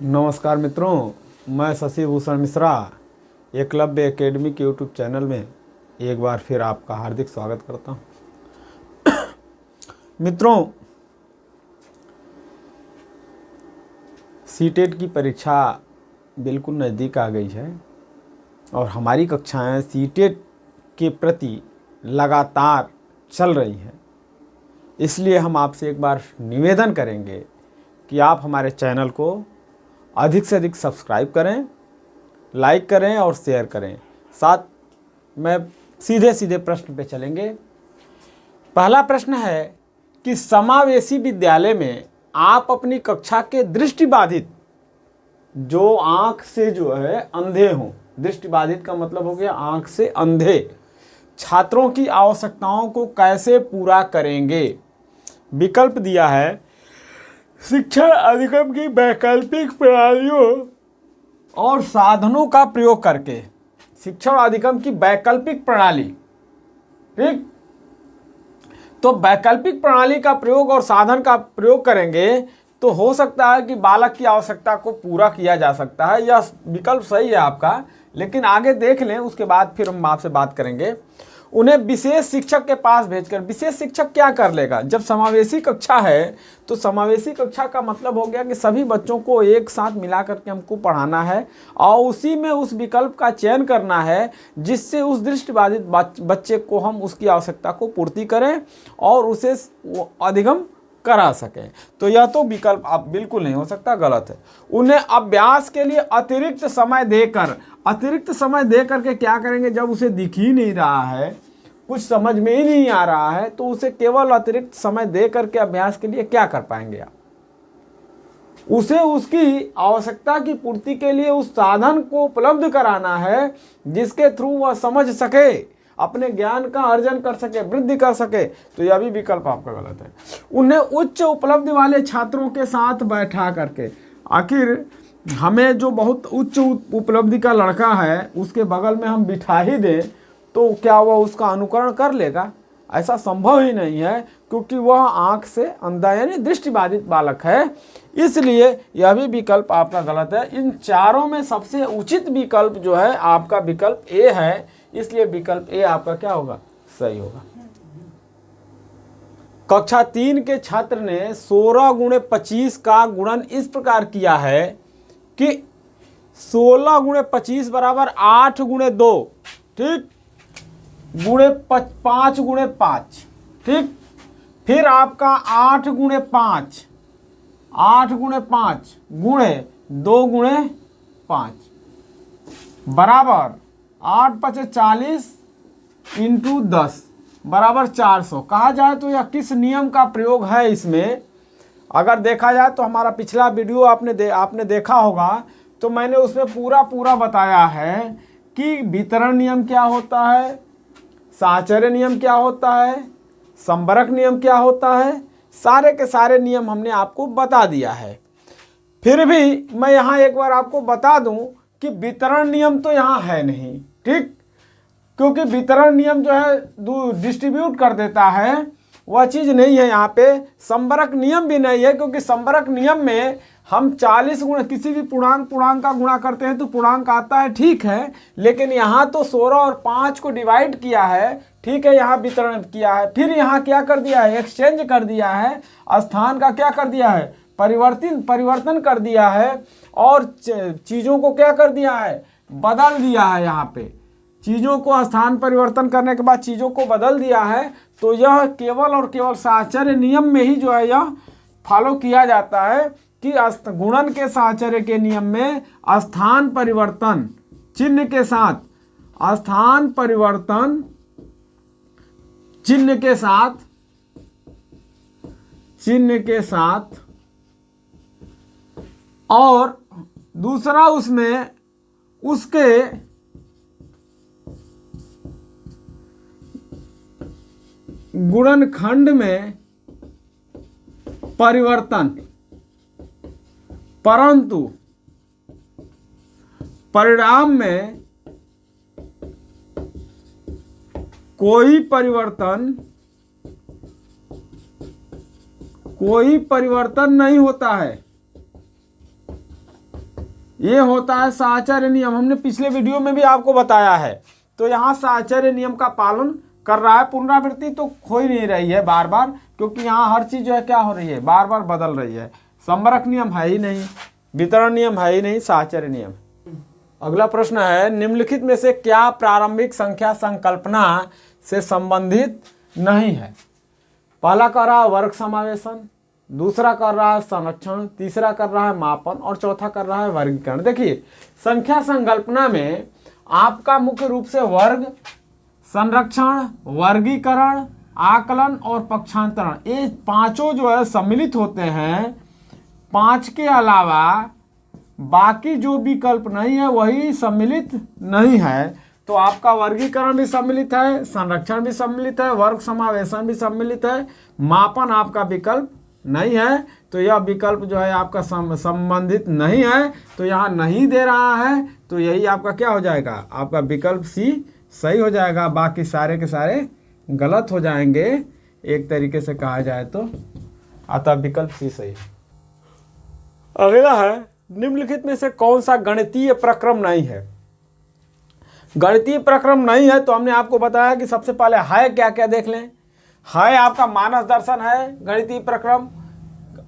नमस्कार मित्रों, मैं शशि भूषण मिश्रा एकलव्य एकेडमी के यूट्यूब चैनल में एक बार फिर आपका हार्दिक स्वागत करता हूं। मित्रों, सीटेट की परीक्षा बिल्कुल नज़दीक आ गई है और हमारी कक्षाएं सीटेट के प्रति लगातार चल रही हैं। इसलिए हम आपसे एक बार निवेदन करेंगे कि आप हमारे चैनल को अधिक से अधिक सब्सक्राइब करें, लाइक करें और शेयर करें। साथ में सीधे सीधे प्रश्न पे चलेंगे। पहला प्रश्न है कि समावेशी विद्यालय में आप अपनी कक्षा के दृष्टिबाधित, जो आंख से जो है अंधे हों, दृष्टिबाधित का मतलब हो गया आंख से अंधे छात्रों की आवश्यकताओं को कैसे पूरा करेंगे। विकल्प दिया है शिक्षण अधिगम की वैकल्पिक प्रणालियों और साधनों का प्रयोग करके। शिक्षण अधिगम की वैकल्पिक प्रणाली, ठीक। तो वैकल्पिक प्रणाली का प्रयोग और साधन का प्रयोग करेंगे तो हो सकता है कि बालक की आवश्यकता को पूरा किया जा सकता है। यह विकल्प सही है आपका, लेकिन आगे देख लें, उसके बाद फिर हम आपसे बात करेंगे। उन्हें विशेष शिक्षक के पास भेजकर, विशेष शिक्षक क्या कर लेगा? जब समावेशी कक्षा है तो समावेशी कक्षा का मतलब हो गया कि सभी बच्चों को एक साथ मिला करके हमको पढ़ाना है और उसी में उस विकल्प का चयन करना है जिससे उस दृष्टिबाधित बच्चे को हम उसकी आवश्यकता को पूर्ति करें और उसे अधिगम करा सकें। तो यह तो विकल्प आप बिल्कुल नहीं हो सकता, गलत है। उन्हें अभ्यास के लिए अतिरिक्त समय देकर, अतिरिक्त समय दे करके क्या करेंगे? जब उसे दिख ही नहीं रहा है, कुछ समझ में ही नहीं आ रहा है, तो उसे केवल अतिरिक्त समय दे करके अभ्यास के लिए क्या कर पाएंगे आप? उसे उसकी आवश्यकता की पूर्ति के लिए उस साधन को उपलब्ध कराना है जिसके थ्रू वह समझ सके, अपने ज्ञान का अर्जन कर सके, वृद्धि कर सके। तो यह भी विकल्प आपका गलत है। उन्हें उच्च उपलब्धि वाले छात्रों के साथ बैठा करके, आखिर हमें जो बहुत उच्च उपलब्धि का लड़का है उसके बगल में हम बिठा ही दें तो क्या वह उसका अनुकरण कर लेगा? ऐसा संभव ही नहीं है, क्योंकि वह आंख से अंधा यानी दृष्टिबाधित बालक है। इसलिए यह भी विकल्प आपका गलत है। इन चारों में सबसे उचित विकल्प जो है आपका विकल्प ए है, इसलिए विकल्प ए आपका क्या होगा? सही होगा। कक्षा 3 के छात्र ने 16 गुणे 25 का गुणन इस प्रकार किया है कि 16 गुणे 25 बराबर 8 गुणे 2, ठीक, गुणे 5 गुणे 5, ठीक। फिर आपका 8 गुणे 5, 8 गुणे 5 गुणे 2 गुणे 5 बराबर 8 5 40 इंटू 10 बराबर 400। कहा जाए तो यह किस नियम का प्रयोग है? इसमें अगर देखा जाए तो हमारा पिछला वीडियो आपने देखा होगा, तो मैंने उसमें पूरा बताया है कि वितरण नियम क्या होता है, साहचर्य नियम क्या होता है, संबरक नियम क्या होता है, सारे के सारे नियम हमने आपको बता दिया है। फिर भी मैं यहाँ एक बार आपको बता दूं कि वितरण नियम तो यहाँ है नहीं, ठीक, क्योंकि वितरण नियम जो है डिस्ट्रीब्यूट कर देता है, वह चीज़ नहीं है यहाँ पे। संबरक नियम भी नहीं है, क्योंकि संबरक नियम में हम 40 गुणा किसी भी पूर्णांक का गुणा करते हैं तो पूर्णांक आता है, ठीक है, लेकिन यहाँ तो 16 और 5 को डिवाइड किया है, ठीक है, यहाँ वितरण किया है। फिर यहाँ क्या कर दिया है? एक्सचेंज कर दिया है, स्थान का क्या कर दिया है? परिवर्तन कर दिया है और चीज़ों को क्या कर दिया है? बदल दिया है। यहाँ पे चीज़ों को स्थान परिवर्तन करने के बाद चीज़ों को बदल दिया है। तो यह केवल और केवल साहचर्य नियम में ही जो है यह फॉलो किया जाता है कि गुणन के साहचर्य के नियम में स्थान परिवर्तन चिन्ह के साथ, स्थान परिवर्तन चिन्ह के साथ और दूसरा उसमें उसके गुणनखंड में परिवर्तन, परंतु परिणाम में कोई परिवर्तन नहीं होता है। ये होता है साहचर्य नियम, हमने पिछले वीडियो में भी आपको बताया है। तो यहाँ साहचर्य नियम का पालन कर रहा है। पुनरावृत्ति तो हो ही नहीं रही है बार बार, क्योंकि यहाँ हर चीज़ जो है क्या हो रही है, बार बार बदल रही है। संवरक नियम है ही नहीं, वितरण नियम है ही नहीं, साहचर्य नियम। अगला प्रश्न है, निम्नलिखित में से क्या प्रारंभिक संख्या संकल्पना से संबंधित नहीं है? पहला कर रहा है वर्ग समावेशन, दूसरा कर रहा है संरक्षण, तीसरा कर रहा है मापन और चौथा कर रहा है वर्गीकरण। देखिए, संख्या संकल्पना में आपका मुख्य रूप से वर्ग, संरक्षण, वर्गीकरण, आकलन और पक्षांतरण, ये पांचों जो है सम्मिलित होते हैं। पांच के अलावा बाकी जो विकल्प नहीं है वही सम्मिलित नहीं है। तो आपका वर्गीकरण भी सम्मिलित है, संरक्षण भी सम्मिलित है, वर्ग समावेशन भी सम्मिलित है, मापन आपका विकल्प नहीं है। तो यह विकल्प जो है आपका संबंधित नहीं है, तो यहाँ नहीं दे रहा है, तो यही आपका क्या हो जाएगा, आपका विकल्प सी सही हो जाएगा। बाकी सारे के सारे गलत हो जाएंगे एक तरीके से कहा जाए तो, अतः विकल्प सी सही है। अगला है, निम्नलिखित में से कौन सा गणितीय प्रक्रम नहीं है? गणितीय प्रक्रम नहीं है तो हमने आपको बताया कि सबसे पहले है क्या क्या देख लें। है आपका मानस दर्शन है गणितीय प्रक्रम,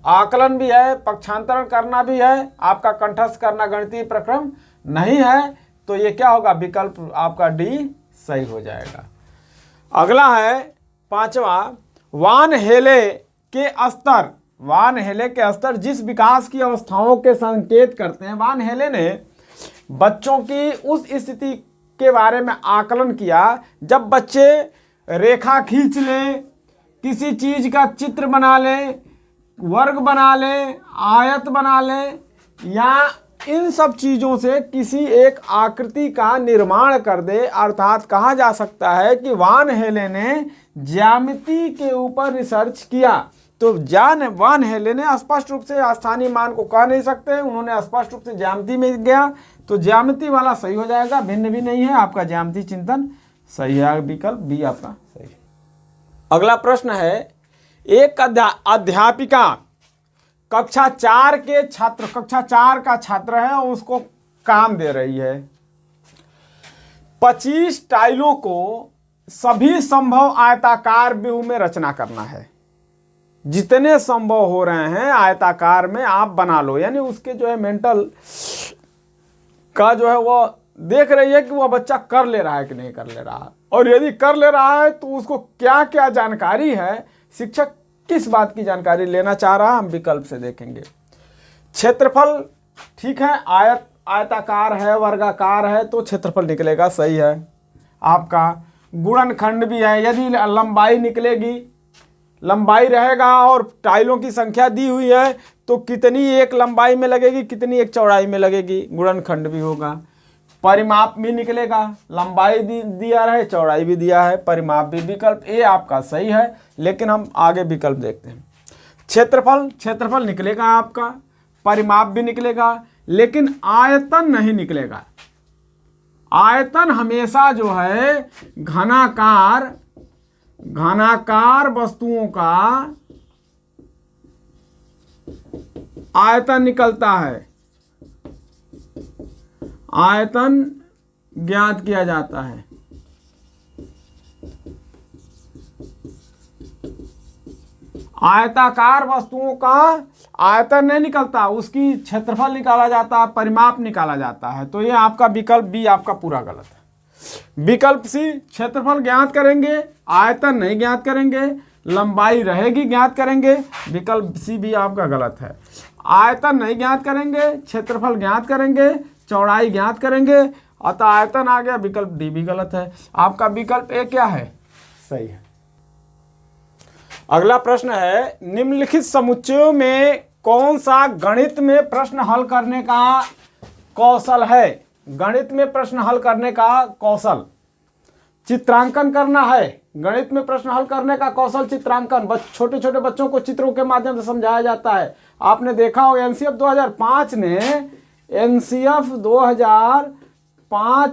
आकलन भी है, पक्षांतरण करना भी है, आपका कंठस्थ करना गणितीय प्रक्रम नहीं है। तो ये क्या होगा, विकल्प आपका डी सही हो जाएगा। अगला है पांचवा, वान हेले के स्तर। वान हेले के स्तर जिस विकास की अवस्थाओं के संकेत करते हैं। वान हेले ने बच्चों की उस स्थिति के बारे में आकलन किया जब बच्चे रेखा खींच लें, किसी चीज का चित्र बना लें, वर्ग बना लें, आयत बना लें, या इन सब चीज़ों से किसी एक आकृति का निर्माण कर दे। अर्थात कहा जा सकता है कि वान हेले ने ज्यामिति के ऊपर रिसर्च किया। तो वान हेले ने स्पष्ट रूप से स्थानीय मान को कह नहीं सकते, उन्होंने स्पष्ट रूप से ज्यामिति में गया। तो ज्यामिति वाला सही हो जाएगा, भिन्न भी नहीं है, आपका ज्यामिति चिंतन सही है, विकल्प बी आपका सही है। अगला प्रश्न है, एक अध्यापिका कक्षा 4 के छात्र, कक्षा 4 का छात्र है और उसको काम दे रही है 25 टाइलों को सभी संभव आयताकार व्यूह में रचना करना है। जितने संभव हो रहे हैं आयताकार में आप बना लो, यानी उसके जो है मेंटल का जो है वो देख रही है कि वह बच्चा कर ले रहा है कि नहीं कर ले रहा है, और यदि कर ले रहा है तो उसको क्या क्या जानकारी है, शिक्षक किस बात की जानकारी लेना चाह रहा है, हम विकल्प से देखेंगे। क्षेत्रफल ठीक है, आयताकार है, वर्गाकार है, तो क्षेत्रफल निकलेगा, सही है। आपका गुणनखंड भी है, यदि लंबाई निकलेगी, लंबाई रहेगा और टाइलों की संख्या दी हुई है तो कितनी एक लंबाई में लगेगी, कितनी एक चौड़ाई में लगेगी, गुणनखंड भी होगा। परिमाप भी निकलेगा, लंबाई दिया रहे, चौड़ाई भी दिया है, परिमाप भी, विकल्प ए आपका सही है। लेकिन हम आगे विकल्प देखते हैं। क्षेत्रफल निकलेगा आपका, परिमाप भी निकलेगा, लेकिन आयतन नहीं निकलेगा। आयतन हमेशा जो है घनाकार वस्तुओं का आयतन निकलता है, आयतन ज्ञात किया जाता है। आयताकार वस्तुओं का आयतन नहीं निकलता, उसकी क्षेत्रफल निकाला जाता है, परिमाप निकाला जाता है। तो ये आपका विकल्प बी आपका पूरा गलत है। विकल्प सी, क्षेत्रफल ज्ञात करेंगे, आयतन नहीं ज्ञात करेंगे, लंबाई रहेगी ज्ञात करेंगे, विकल्प सी भी आपका गलत है। आयतन नहीं ज्ञात करेंगे, क्षेत्रफल ज्ञात करेंगे, चौड़ाई ज्ञात करेंगे, अतः आयतन आ गया, विकल्प डी भी गलत है। आपका विकल्प ए क्या है, सही है। अगला प्रश्न है, निम्नलिखित समुच्चयों में कौन सा गणित में प्रश्न हल करने का कौशल है? गणित में प्रश्न हल करने का कौशल, चित्रांकन करना है। गणित में प्रश्न हल करने का कौशल चित्रांकन, छोटे छोटे बच्चों को चित्रों के माध्यम से समझाया जाता है। आपने देखा हो एनसीएफ 2005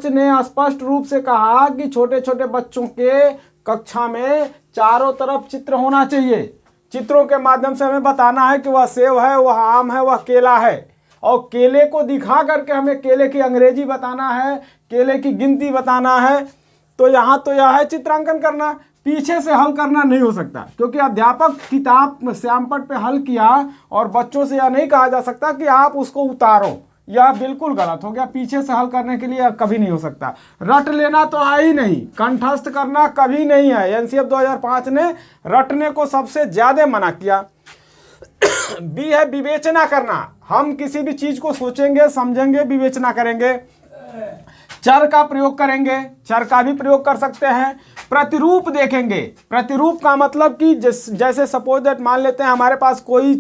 ने स्पष्ट रूप से कहा कि छोटे छोटे बच्चों के कक्षा में चारों तरफ चित्र होना चाहिए। चित्रों के माध्यम से हमें बताना है कि वह सेब है, वह आम है, वह केला है। और केले को दिखा करके हमें केले की अंग्रेजी बताना है, केले की गिनती बताना है, तो यहाँ तो यह है चित्रांकन करना, पीछे से हल करना नहीं हो सकता, क्योंकि अध्यापक किताब श्यामपट्ट पे हल किया और बच्चों से यह नहीं कहा जा सकता कि आप उसको उतारो, यह बिल्कुल गलत हो गया। पीछे से हल करने के लिए कभी नहीं हो सकता। रट लेना तो है ही नहीं, कंठस्थ करना कभी नहीं है। एनसीएफ 2005 ने रटने को सबसे ज्यादा मना किया। बी है विवेचना करना, हम किसी भी चीज को सोचेंगे, समझेंगे, विवेचना करेंगे। चर का प्रयोग करेंगे, चर का भी प्रयोग कर सकते हैं। प्रतिरूप देखेंगे, प्रतिरूप का मतलब कि जैसे सपोज दैट मान लेते हैं हमारे पास कोई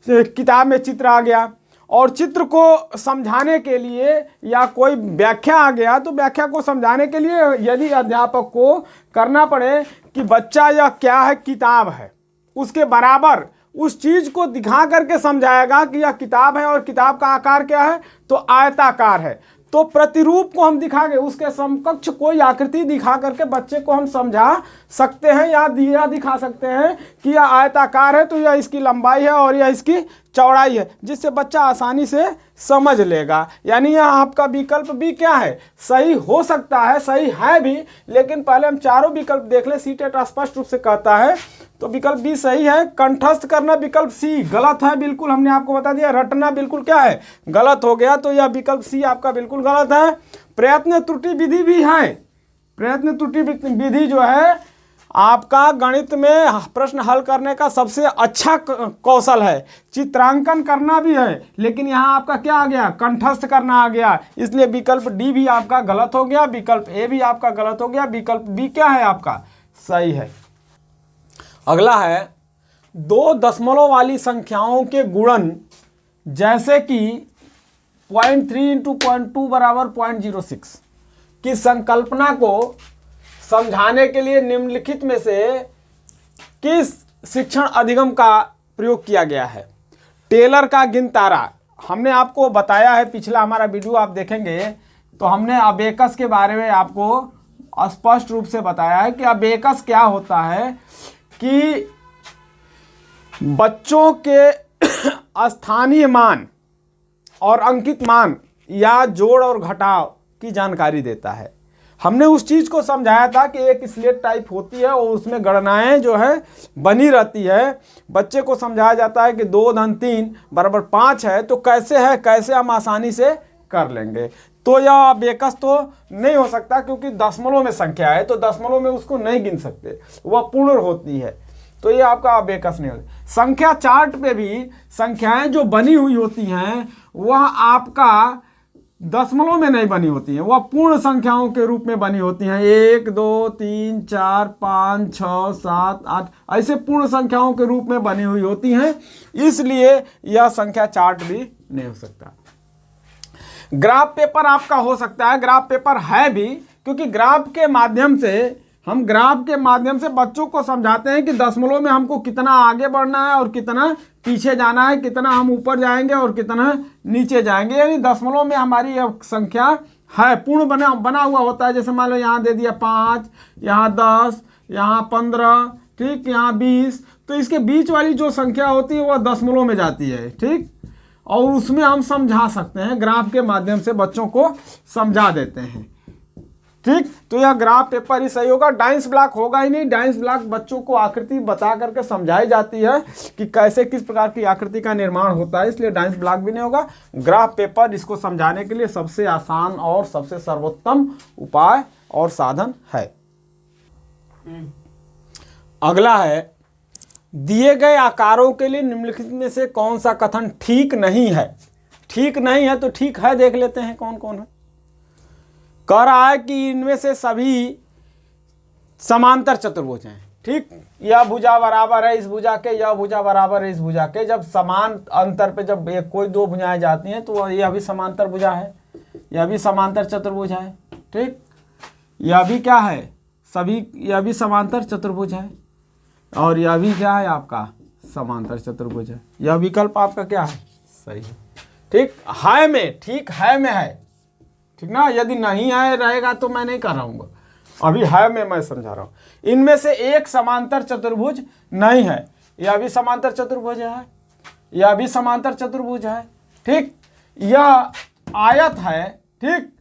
किताब में चित्र आ गया और चित्र को समझाने के लिए या कोई व्याख्या आ गया, तो व्याख्या को समझाने के लिए यदि अध्यापक को करना पड़े कि बच्चा यह क्या है, किताब है, उसके बराबर उस चीज को दिखा करके समझाएगा कि यह किताब है और किताब का आकार क्या है, तो आयताकार है। तो प्रतिरूप को हम दिखाएंगे, उसके समकक्ष कोई आकृति दिखा करके बच्चे को हम समझा सकते हैं या दिखा सकते हैं कि यह आयताकार है, तो यह इसकी लंबाई है और यह इसकी चौड़ाई है, जिससे बच्चा आसानी से समझ लेगा। यानी यह आपका विकल्प भी क्या है, सही हो सकता है, सही है भी, लेकिन पहले हम चारों विकल्प देख ले। सीटेट स्पष्ट रूप से कहता है, तो विकल्प बी सही है। कंठस्थ करना विकल्प सी गलत है, बिल्कुल हमने आपको बता दिया। रटना बिल्कुल क्या है, गलत हो गया, तो यह विकल्प सी आपका बिल्कुल गलत है। प्रयत्न त्रुटि विधि भी है, प्रयत्न त्रुटि विधि जो है आपका गणित में प्रश्न हल करने का सबसे अच्छा कौशल है। चित्रांकन करना भी है, लेकिन यहाँ आपका क्या आ गया, कंठस्थ करना आ गया, इसलिए विकल्प डी भी आपका गलत हो गया, विकल्प ए भी आपका गलत हो गया, विकल्प बी क्या है आपका सही है। अगला है 2 दशमलव वाली संख्याओं के गुणन, जैसे कि 0.3 × 0.2 बराबर 0.06 की संकल्पना को समझाने के लिए निम्नलिखित में से किस शिक्षण अधिगम का प्रयोग किया गया है। टेलर का गिनतारा, हमने आपको बताया है, पिछला हमारा वीडियो आप देखेंगे तो हमने अबेकस के बारे में आपको स्पष्ट रूप से बताया है कि अबेकस क्या होता है, कि बच्चों के स्थानीय मान और अंकित मान या जोड़ और घटाव की जानकारी देता है। हमने उस चीज को समझाया था कि एक स्लेट टाइप होती है और उसमें गणनाएं जो है बनी रहती है। बच्चे को समझाया जाता है कि 2 × 3 बराबर 5 है, तो कैसे है, कैसे हम आसानी से कर लेंगे। तो यह अबेकस तो नहीं हो सकता, क्योंकि दशमलव में संख्या है, तो दशमलव में उसको नहीं गिन सकते, वह पूर्ण होती है, तो ये आपका अबेकस नहीं होता। संख्या चार्ट पे भी संख्याएं जो बनी हुई होती हैं वह आपका दशमलव में नहीं बनी होती हैं, वह पूर्ण संख्याओं के रूप में बनी होती हैं। 1 2 3 4 5 6 7 8 ऐसे पूर्ण संख्याओं के रूप में बनी हुई होती हैं, इसलिए यह संख्या चार्ट भी नहीं हो सकता। ग्राफ पेपर आपका हो सकता है, ग्राफ पेपर है भी, क्योंकि ग्राफ के माध्यम से बच्चों को समझाते हैं कि दशमलव में हमको कितना आगे बढ़ना है और कितना पीछे जाना है, कितना हम ऊपर जाएंगे और कितना नीचे जाएंगे। यानी दशमलव में हमारी यह संख्या है, पूर्ण बना हुआ होता है। जैसे मान लो यहाँ दे दिया 5, यहाँ 10, यहाँ 15, ठीक, यहाँ 20, तो इसके बीच वाली जो संख्या होती है वह दशमलव में जाती है, ठीक, और उसमें हम समझा सकते हैं, ग्राफ के माध्यम से बच्चों को समझा देते हैं, ठीक। तो यह ग्राफ पेपर ही सही होगा। डाइस ब्लॉक होगा ही नहीं, डाइस ब्लॉक बच्चों को आकृति बता करके समझाई जाती है कि कैसे किस प्रकार की आकृति का निर्माण होता है, इसलिए डाइस ब्लॉक भी नहीं होगा। ग्राफ पेपर इसको समझाने के लिए सबसे आसान और सबसे सर्वोत्तम उपाय और साधन है। अगला है, दिए गए आकारों के लिए निम्नलिखित में से कौन सा कथन ठीक नहीं है। ठीक नहीं है तो ठीक है देख लेते हैं कौन कौन है। कह रहा है कि इनमें से सभी समांतर चतुर्भुज हैं, ठीक, यह भुजा बराबर है इस भुजा के, यह भुजा बराबर है इस भुजा के। जब समान अंतर पे जब कोई 2 भुजाएं जाती हैं तो यह भी समांतर भुजा है, यह भी समांतर चतुर्भुज है, ठीक, यह भी क्या है, सभी यह भी समांतर चतुर्भुज है, और यह भी क्या है आपका समांतर चतुर्भुज है। यह विकल्प आपका क्या है सही है, ठीक, है में, ठीक है में है, ठीक ना। यदि नहीं है रहेगा तो मैं नहीं कर रहा हूँ, अभी है में मैं समझा रहा हूँ। इनमें से एक समांतर चतुर्भुज नहीं है, यह भी समांतर चतुर्भुज है, यह भी समांतर चतुर्भुज है, ठीक। यह आयत है, ठीक,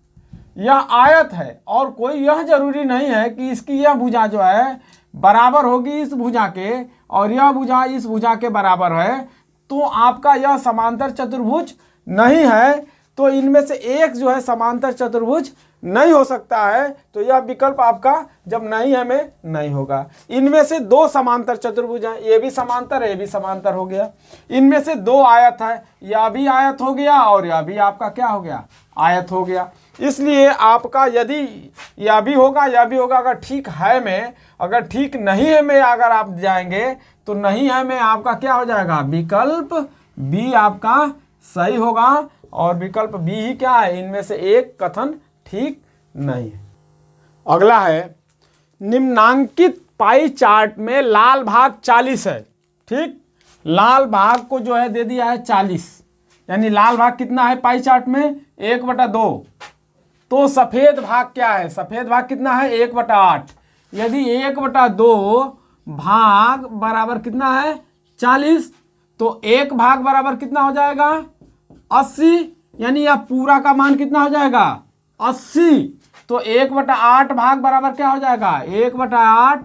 यह आयत है और कोई यह जरूरी नहीं है कि इसकी यह भुजा जो है बराबर होगी इस भुजा के और यह भुजा इस भुजा के बराबर है, तो आपका यह समांतर चतुर्भुज नहीं है। तो इनमें से एक जो है समांतर चतुर्भुज नहीं हो सकता है, तो यह विकल्प आपका जब नहीं है में नहीं होगा। इनमें से दो समांतर चतुर्भुज हैं, ये भी समांतर है, ये भी समांतर हो गया। इनमें से दो आयत है, यह भी आयत हो गया और यह भी आपका क्या हो गया, आयत हो गया। इसलिए आपका यदि यह भी होगा यह भी होगा, अगर ठीक है में, अगर ठीक नहीं है में अगर आप जाएंगे तो नहीं है में आपका क्या हो जाएगा, विकल्प बी आपका सही होगा। और विकल्प बी ही क्या है, इनमें से एक कथन ठीक नहीं है। अगला है, निम्नांकित पाई चार्ट में लाल भाग 40 है, ठीक, लाल भाग को जो है दे दिया है 40, यानी लाल भाग कितना है पाई चार्ट में 1/2। तो सफेद भाग क्या है, सफेद भाग कितना है 1/8। यदि 1/2 भाग बराबर कितना है 40, तो एक भाग बराबर कितना हो जाएगा 80, यानी यह पूरा का मान कितना हो जाएगा 80। तो 1/8 भाग बराबर क्या हो जाएगा, 1/8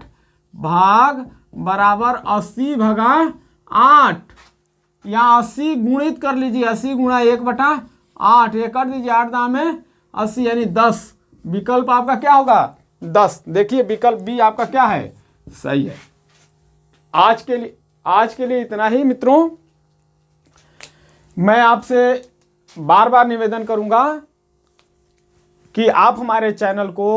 भाग बराबर 80 भगा 8, या 80 गुणित कर लीजिए, 80 गुणा 1/8, ये कर दीजिए 8 दाम में 80 यानी 10। विकल्प आपका क्या होगा 10। देखिए विकल्प बी आपका क्या है, सही है। आज के लिए इतना ही मित्रों। मैं आपसे बार बार निवेदन करूंगा कि आप हमारे चैनल को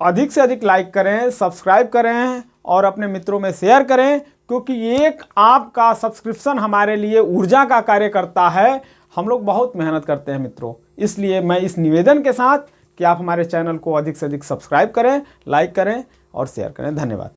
अधिक से अधिक लाइक करें, सब्सक्राइब करें और अपने मित्रों में शेयर करें, क्योंकि एक आपका सब्सक्रिप्शन हमारे लिए ऊर्जा का कार्य करता है। हम लोग बहुत मेहनत करते हैं मित्रों, इसलिए मैं इस निवेदन के साथ कि आप हमारे चैनल को अधिक से अधिक सब्सक्राइब करें, लाइक करें और शेयर करें। धन्यवाद।